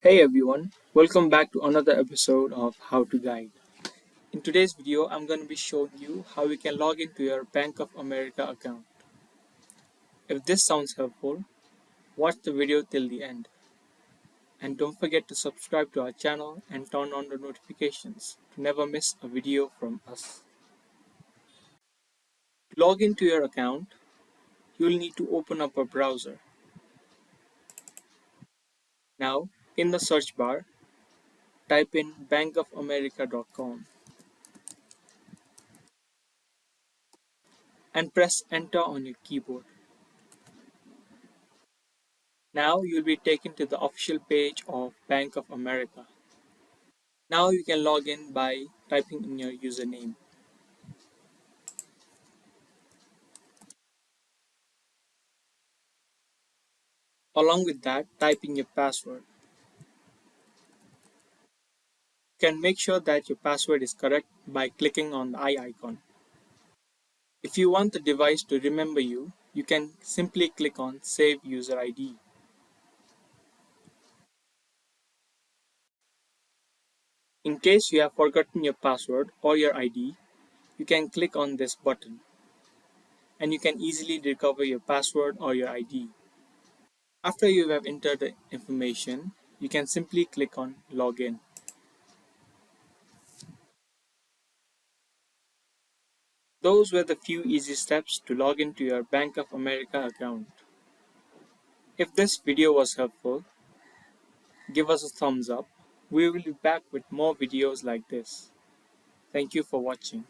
Hey everyone, welcome back to another episode of How to Guide. In today's video, I'm going to be showing you how you can log into your Bank of America account. If this sounds helpful, watch the video till the end. And don't forget to subscribe to our channel and turn on the notifications to never miss a video from us. To log into your account, you'll need to open up a browser. Now, in the search bar, type in bankofamerica.com and press enter on your keyboard. Now you'll be taken to the official page of Bank of America. Now you can log in by typing in your username. Along with that, type in your password. You can make sure that your password is correct by clicking on the eye icon. If you want the device to remember you, you can simply click on Save User ID. In case you have forgotten your password or your ID, you can click on this button and you can easily recover your password or your ID. After you have entered the information, you can simply click on Login. Those were the few easy steps to log into your Bank of America account. If this video was helpful, give us a thumbs up. We will be back with more videos like this. Thank you for watching.